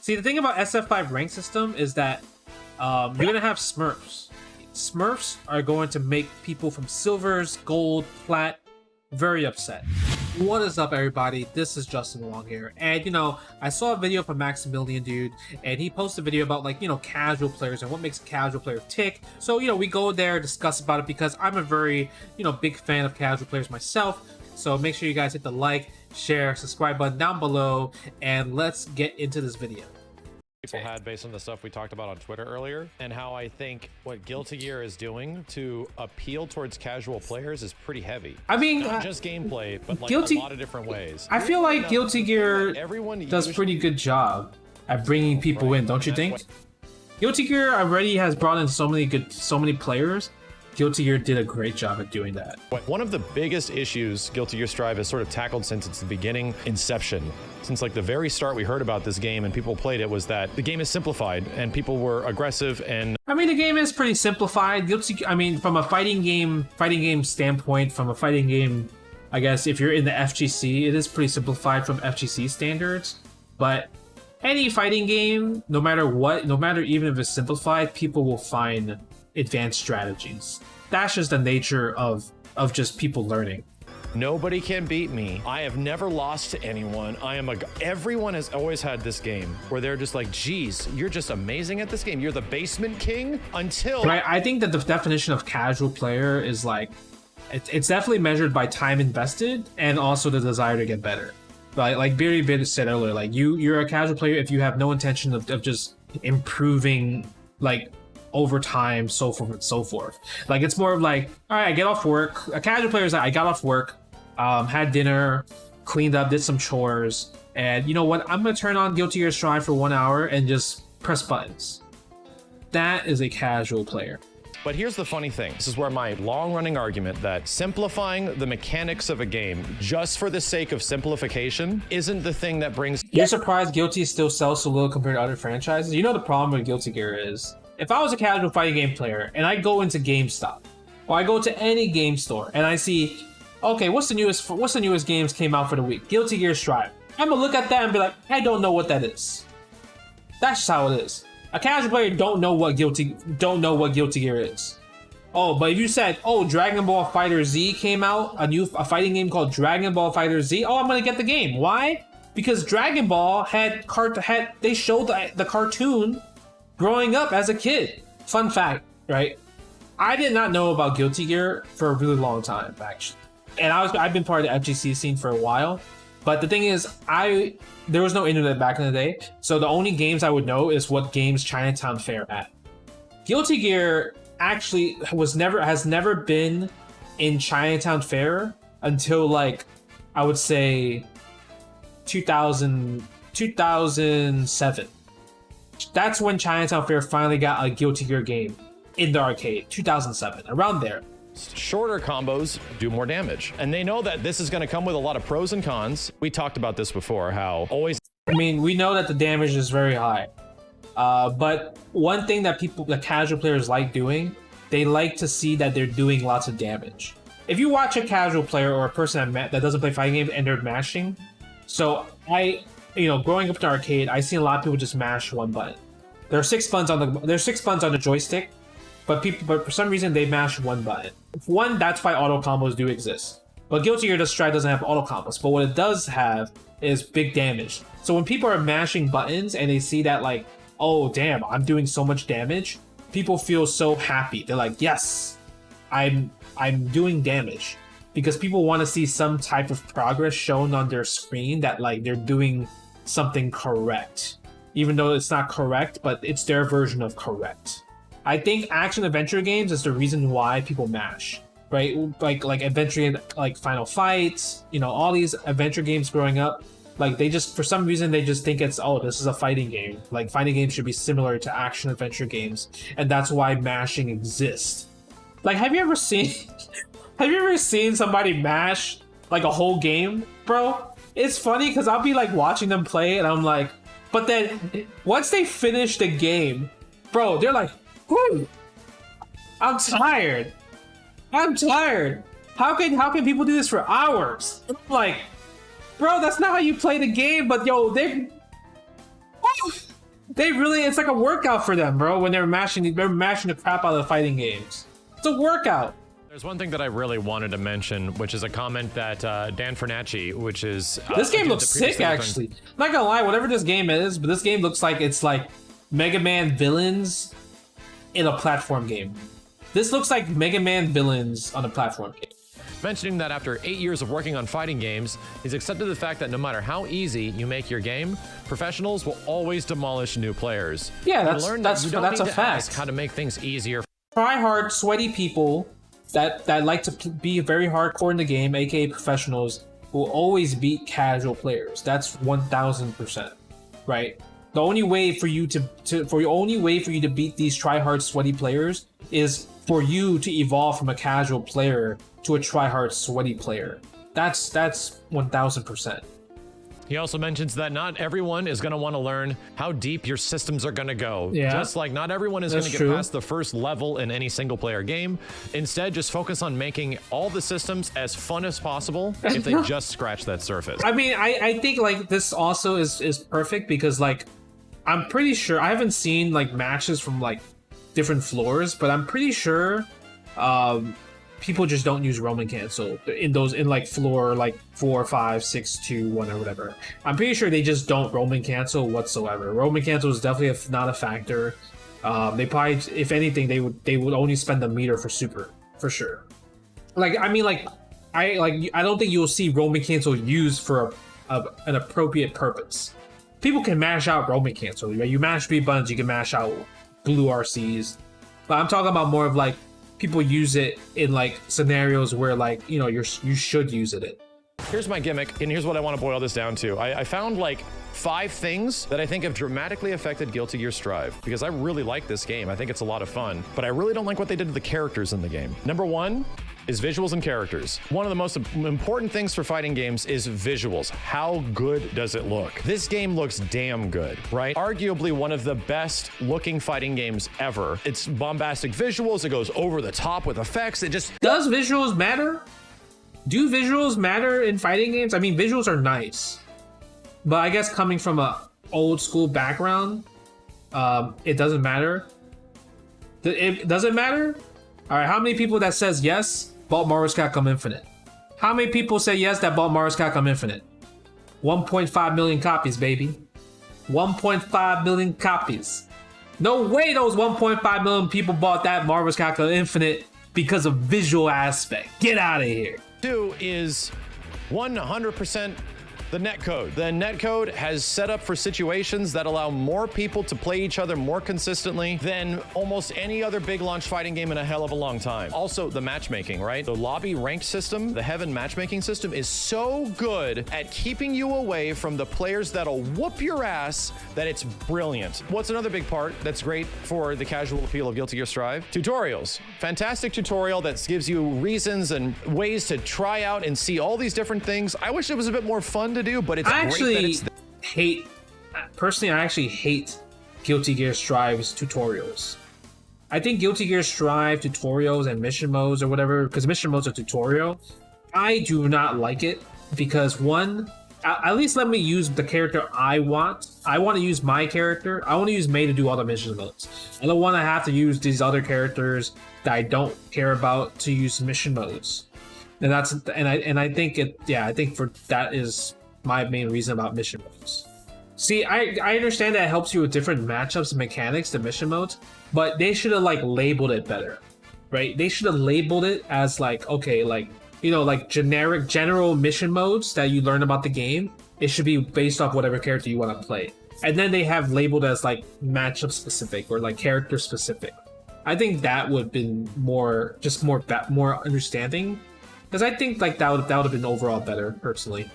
See, the thing about SF5 rank system is that you're gonna have Smurfs. Smurfs are going to make people from silvers, gold, plat very upset. What is up, everybody? This is Justin Wong here, and I saw a video from Maximilian, dude, and he posted a video about casual players and what makes a casual player tick. So we go there, discuss about it, because I'm a very big fan of casual players myself. So make sure you guys hit the like, share, subscribe button down below, and let's get into this video. People had based on the stuff we talked about on Twitter earlier, and how I think what Guilty Gear is doing to appeal towards casual players is pretty heavy. I mean, not just gameplay, but a lot of different ways. I feel like Guilty Gear does a pretty good job at bringing people in, don't you think? Guilty Gear already has brought in so many players. Guilty Gear did a great job at doing that. One of the biggest issues Guilty Gear Strive has sort of tackled since its beginning, inception, since the very start we heard about this game and people played it, was that the game is simplified and people were aggressive. And I mean, the game is pretty simplified. From a fighting game standpoint, from a fighting game, I guess if you're in the FGC, it is pretty simplified from FGC standards. But any fighting game, no matter even if it's simplified, people will find advanced strategies. That's just the nature of just people learning. Nobody can beat me. I have never lost to anyone. Everyone has always had this game where they're just like, geez, you're just amazing at this game. You're the basement king until... But I think that the definition of casual player is it's definitely measured by time invested and also the desire to get better. Like Beery said earlier, you're a casual player if you have no intention of just improving over time, so forth and so forth. It's more of all right, I get off work. A casual player is I got off work, had dinner, cleaned up, did some chores, and you know what? I'm gonna turn on Guilty Gear Strive for 1 hour and just press buttons. That is a casual player. But here's the funny thing. This is where my long-running argument that simplifying the mechanics of a game just for the sake of simplification isn't the thing that brings... You're surprised Guilty still sells so little compared to other franchises? You know the problem with Guilty Gear is, if I was a casual fighting game player and I go into GameStop or I go to any game store and I see, okay, what's the newest games came out for the week? Guilty Gear Strive. I'm gonna look at that and be like, I don't know what that is. That's just how it is. A casual player don't know what Guilty Gear is. Oh, but if you said, oh, Dragon Ball FighterZ came out, a fighting game called Dragon Ball FighterZ, oh, I'm gonna get the game. Why? Because Dragon Ball they showed the cartoon growing up as a kid. Fun fact, right? I did not know about Guilty Gear for a really long time, actually. And I've been part of the FGC scene for a while. But the thing is, there was no internet back in the day, so the only games I would know is what games Chinatown Fair had. Guilty Gear actually has never been in Chinatown Fair until I would say 2007. That's when Chinatown Fair finally got a Guilty Gear game in the arcade. 2007, around there. Shorter combos do more damage, and they know that this is going to come with a lot of pros and cons. We talked about this before, how always... I mean, we know that the damage is very high, but one thing that the casual players like doing, they like to see that they're doing lots of damage. If you watch a casual player or a person that doesn't play fighting games and they're mashing, so growing up in the arcade, I see a lot of people just mash one button. There are six buttons on the joystick, but for some reason they mash one button. One, that's why auto combos do exist. But Guilty Gear Strive doesn't have auto combos, but what it does have is big damage. So when people are mashing buttons and they see that oh damn, I'm doing so much damage, people feel so happy. They're like, yes, I'm doing damage. Because people want to see some type of progress shown on their screen that they're doing something correct. Even though it's not correct, but it's their version of correct. I think action adventure games is the reason why people mash, right? Like adventure, Final Fight, all these adventure games growing up, they just, for some reason, they just think it's, oh, this is a fighting game. Fighting games should be similar to action adventure games, and that's why mashing exists. Have you ever seen somebody mash a whole game, bro? It's funny because I'll be watching them play, and I'm like, but then once they finish the game, bro, they're like, whew, I'm tired. How can people do this for hours? I'm like, bro, that's not how you play the game. But yo, They really, it's like a workout for them, bro. When they're mashing the crap out of the fighting games. It's a workout. There's one thing that I really wanted to mention, which is a comment that Dan Fernacci, which is... this game looks sick, actually. I'm not gonna lie, whatever this game is, but this game looks like it's like Mega Man villains in a platform game. This looks like Mega Man villains on a platform game. Mentioning that after 8 years of working on fighting games, he's accepted the fact that no matter how easy you make your game, professionals will always demolish new players. Yeah, that's a fact. How to make things easier. Try hard, sweaty people that like to be very hardcore in the game, aka professionals, will always beat casual players. That's 1000%, right? The only way for you to beat these try hard, sweaty players is for you to evolve from a casual player to a try hard, sweaty player. That's 1000%. He also mentions that not everyone is going to want to learn how deep your systems are going to go. Yeah. Just like not everyone is going to get past the first level in any single player game. Instead, just focus on making all the systems as fun as possible if they just scratch that surface. I mean, I think like this also is perfect because like I'm pretty sure I haven't seen like matches from like different floors, but I'm pretty sure people just don't use Roman cancel in like floor like 4, 5, 6, 2, 1 or whatever. I'm pretty sure they just don't Roman cancel whatsoever. Roman cancel is definitely not a factor. They probably, if anything, they would only spend the meter for super for sure. Like I mean, like I don't think you'll see Roman cancel used for an appropriate purpose. People can mash out Roman cancel. Right? You mash 3 buttons, you can mash out blue RCs. But I'm talking about more of like people use it in like scenarios where like, you know, you should use it in. Here's my gimmick, and here's what I want to boil this down to. I found like 5 things that I think have dramatically affected Guilty Gear Strive, because I really like this game. I think it's a lot of fun, but I really don't like what they did to the characters in the game. Number 1 is visuals and characters. One of the most important things for fighting games is visuals. How good does it look? This game looks damn good, right? Arguably one of the best looking fighting games ever. It's bombastic visuals, it goes over the top with effects, it just... Does visuals matter? Do visuals matter in fighting games? I mean, visuals are nice, but I guess coming from a old school background, it doesn't matter. It doesn't matter? All right, how many people that says yes bought Marvel's Capcom Infinite? How many people say yes that bought Marvel's Capcom Infinite? 1.5 million copies, baby. 1.5 million copies. No way those 1.5 million people bought that Marvel's Capcom Infinite because of visual aspect. Get out of here. 2 is 100% the netcode. The netcode has set up for situations that allow more people to play each other more consistently than almost any other big launch fighting game in a hell of a long time. Also, the matchmaking, right? The lobby ranked system, the heaven matchmaking system is so good at keeping you away from the players that'll whoop your ass that it's brilliant. What's another big part that's great for the casual appeal of Guilty Gear Strive? Tutorials. Fantastic tutorial that gives you reasons and ways to try out and see all these different things. I wish it was a bit more fun to do, but it's great that it's personally, I actually hate Guilty Gear Strive's tutorials. I think Guilty Gear Strive tutorials and mission modes or whatever, because mission mode's a tutorial, I do not like it because one, at least let me use the character I want. I want to use my character. I want to use May to do all the mission modes. I don't want to have to use these other characters that I don't care about to use mission modes. And I think I think for that is my main reason about mission modes. See, I understand that it helps you with different matchups and mechanics, the mission modes, but they should have like labeled it better, right? They should have labeled it as like, okay, like, you know, like general mission modes that you learn about the game. It should be based off whatever character you want to play. And then they have labeled as like matchup specific or like character specific. I think that would have been more understanding. Because I think like that would have been overall better, personally.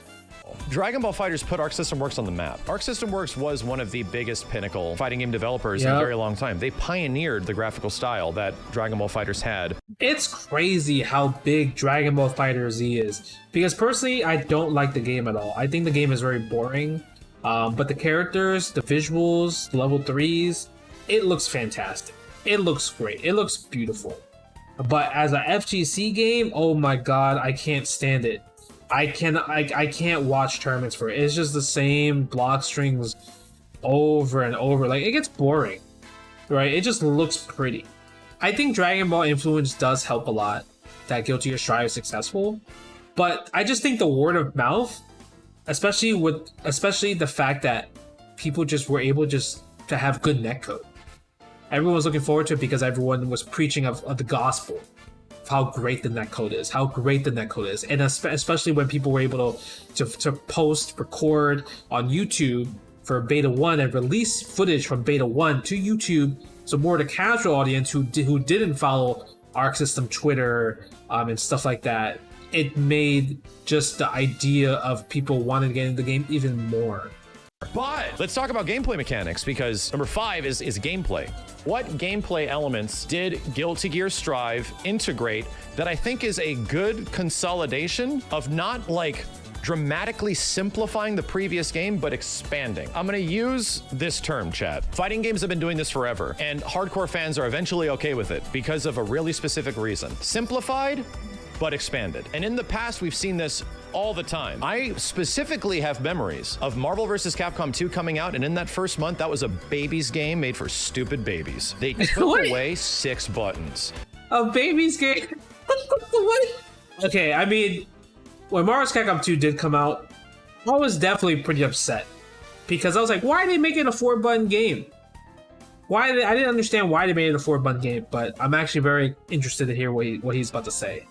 Dragon Ball FighterZ put Arc System Works on the map. Arc System Works was one of the biggest pinnacle fighting game developers in a very long time. They pioneered the graphical style that Dragon Ball FighterZ had. It's crazy how big Dragon Ball FighterZ is. Because personally, I don't like the game at all. I think the game is very boring. But the characters, the visuals, the level 3s, it looks fantastic. It looks great. It looks beautiful. But as a FGC game, oh my god, I can't stand it. I can't watch tournaments for it. It's just the same block strings over and over. Like, it gets boring, right? It just looks pretty. I think Dragon Ball influence does help a lot that Guilty Gear Strive is successful, but I just think the word of mouth, especially the fact that people just were able just to have good netcode. Everyone was looking forward to it because everyone was preaching of the gospel, of how great the netcode is, and especially when people were able to post, record on YouTube for Beta 1 and release footage from Beta 1 to YouTube, so more the casual audience who didn't follow Arc System Twitter and stuff like that, it made just the idea of people wanting to get into the game even more. But let's talk about gameplay mechanics, because number 5 is gameplay. What gameplay elements did Guilty Gear Strive integrate that I think is a good consolidation of not like dramatically simplifying the previous game, but expanding? I'm gonna use this term, chat. Fighting games have been doing this forever, and hardcore fans are eventually okay with it because of a really specific reason. Simplified, but expanded. And in the past, we've seen this all the time. I specifically have memories of Marvel vs. Capcom 2 coming out, and in that first month, that was a baby's game made for stupid babies. They took away 6 buttons. A baby's game? What? Okay, I mean, when Marvel vs. Capcom 2 did come out, I was definitely pretty upset. Because I was like, why are they making a 4-button game? I didn't understand why they made it a 4-button game, but I'm actually very interested to hear what he's about to say.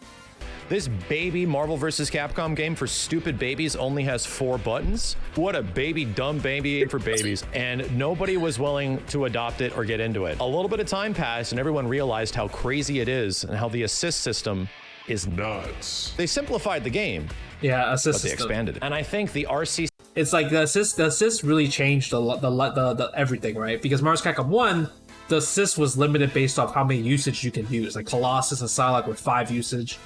This baby Marvel vs. Capcom game for stupid babies only has 4 buttons. What a dumb baby for babies. And nobody was willing to adopt it or get into it. A little bit of time passed and everyone realized how crazy it is and how the assist system is nuts. They simplified the game. Yeah, assist but they system. expanded it. And I think the RC... It's like the assist really changed the everything, right? Because Marvel vs. Capcom 1, the assist was limited based off how many usage you can use. Like Colossus and Psylocke with 5 usage.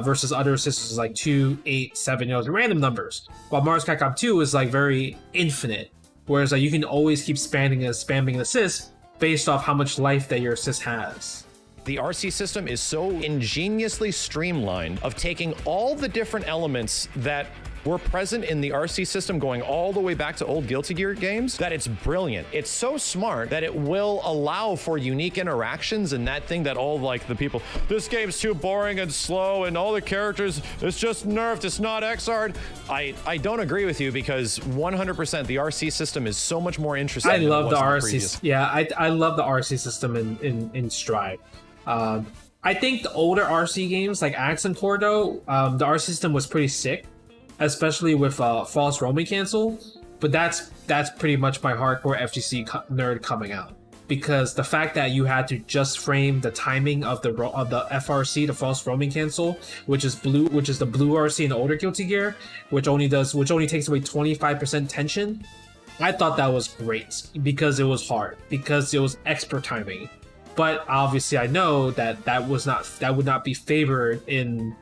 Versus other assists is like 2, 8, 7, random numbers. While Marvel vs. Capcom 2 is like very infinite, whereas like you can always keep spamming an assist based off how much life that your assist has. The RC system is so ingeniously streamlined of taking all the different elements that were present in the RC system going all the way back to old Guilty Gear games that it's brilliant. It's so smart that it will allow for unique interactions, and that thing that all like the people, this game's too boring and slow and all the characters, it's just nerfed, it's not X-hard. I don't agree with you, because 100% the RC system is so much more interesting. I love the RC. Yeah, I love the RC system in Strive. I think the older RC games like Axe and Cordo, the RC system was pretty sick, especially with false roaming cancel, but that's pretty much my hardcore FGC nerd coming out, because the fact that you had to just frame the timing of the FRC, the false roaming cancel, which is the blue RC in the older Guilty Gear, which only takes away 25% tension. I thought that was great because it was hard, because it was expert timing. But obviously, I know that would not be favored in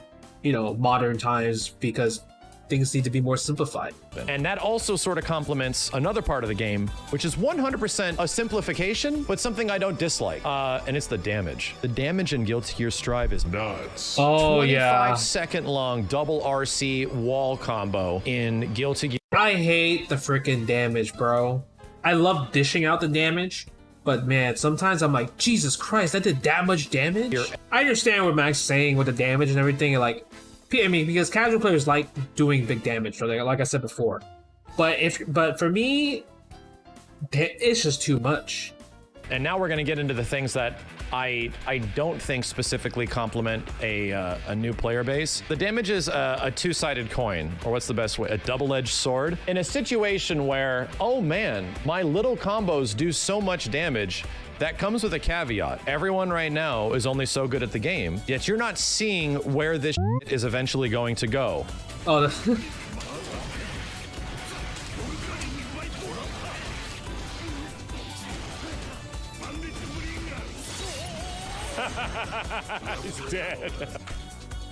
modern times, because things need to be more simplified. And that also sort of complements another part of the game, which is 100% a simplification, but something I don't dislike. And it's the damage. The damage in Guilty Gear Strive is nuts. Oh, 25-second long double RC wall combo in Guilty Gear. I hate the freaking damage, bro. I love dishing out the damage, but man, sometimes I'm like, Jesus Christ, that did that much damage? I understand what Max is saying with the damage and everything, and like, I mean, because casual players like doing big damage, so like I said before. But for me, it's just too much. And now we're going to get into the things that I don't think specifically complement a new player base. The damage is a two-sided coin, or what's the best way? A double-edged sword. In a situation where, oh man, my little combos do so much damage, that comes with a caveat. Everyone right now is only so good at the game, yet you're not seeing where this is eventually going to go. Oh, He's dead.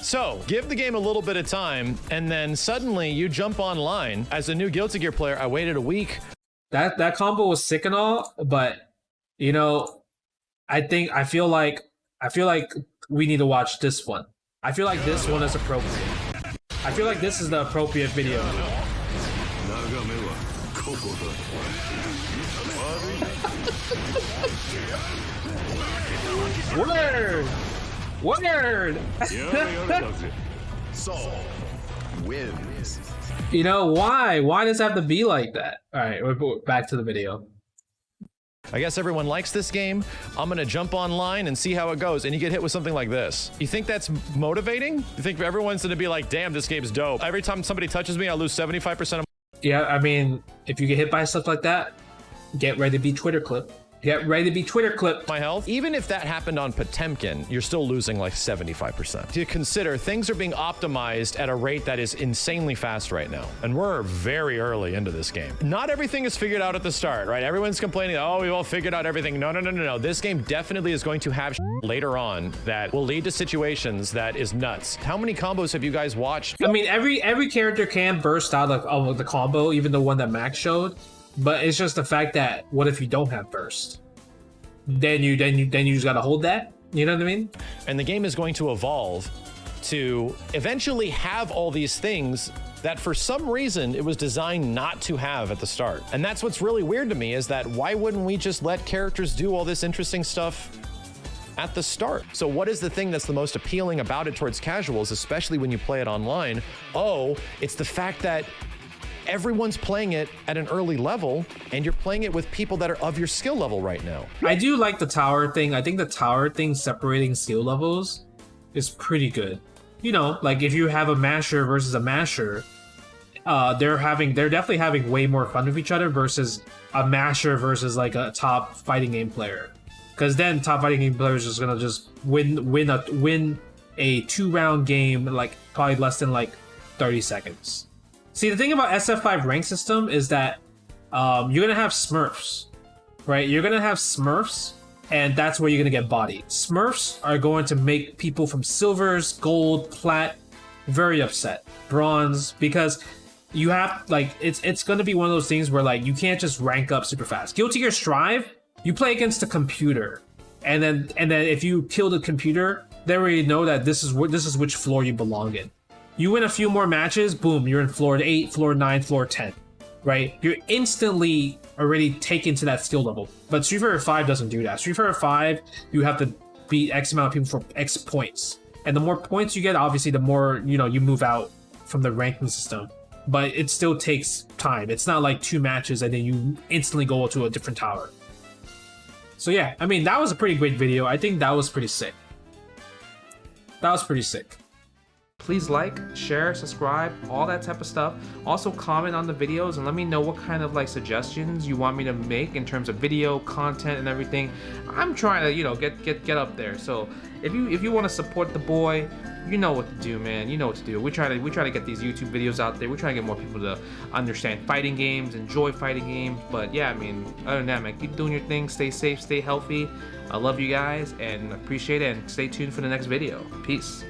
So, give the game a little bit of time, and then suddenly you jump online. As a new Guilty Gear player, I waited a week. That combo was sick and all, but I feel like we need to watch this one. I feel like this one is appropriate. I feel like this is the appropriate video. Word! Word! So wins. You know, why? Why does it have to be like that? All right, we're back to the video. I guess everyone likes this game. I'm gonna jump online and see how it goes. And you get hit with something like this. You think that's motivating? You think everyone's gonna be like, damn, this game's dope. Every time somebody touches me, I lose 75% of Yeah, I mean, if you get hit by stuff like that, get ready to be Twitter clip. Get ready to be Twitter clip. my health. Even if that happened on Potemkin, you're still losing like 75%. To consider, things are being optimized at a rate that is insanely fast right now. And we're very early into this game. Not everything is figured out at the start, right? Everyone's complaining, oh, we've all figured out everything. No. This game definitely is going to have later on that will lead to situations that is nuts. How many combos have you guys watched? I mean, every character can burst out of the combo, even the one that Max showed. But it's just the fact that what if you don't have burst? Then you just gotta hold that. You know what I mean? And the game is going to evolve to eventually have all these things that for some reason it was designed not to have at the start. And that's what's really weird to me, is that why wouldn't we just let characters do all this interesting stuff at the start? So what is the thing that's the most appealing about it towards casuals, especially when you play it online? Oh, it's the fact that everyone's playing it at an early level, and you're playing it with people that are of your skill level right now. I do like the tower thing. I think the tower thing separating skill levels is pretty good. You know, like if you have a masher versus a masher, they're definitely having way more fun with each other versus a masher versus like a top fighting game player. Because then top fighting game players is gonna just win a 2-round game in like probably less than like 30 seconds. See, the thing about SF5 rank system is that you're gonna have Smurfs, right? You're gonna have Smurfs, and that's where you're gonna get bodied. Smurfs are going to make people from silvers, gold, plat very upset. Bronze, because you have like it's gonna be one of those things where like you can't just rank up super fast. Guilty Gear Strive, you play against the computer, and then if you kill the computer, they already know that this is which floor you belong in. You win a few more matches, boom, you're in floor 8, floor 9, floor 10, right? You're instantly already taken to that skill level. But Street Fighter 5 doesn't do that. Street Fighter 5, you have to beat X amount of people for X points. And the more points you get, obviously, the more, you know, you move out from the ranking system. But it still takes time. It's not like 2 matches and then you instantly go to a different tower. So yeah, I mean, that was a pretty great video. I think that was pretty sick. That was pretty sick. Please like, share, subscribe, all that type of stuff. Also comment on the videos and let me know what kind of like suggestions you want me to make in terms of video content and everything. I'm trying to, you know, get up there. So if you want to support the boy, you know what to do, man. You know what to do. We try to get these YouTube videos out there. We try to get more people to understand fighting games, enjoy fighting games. But yeah, I mean, other than that, man, keep doing your thing. Stay safe, stay healthy. I love you guys and appreciate it. And stay tuned for the next video. Peace.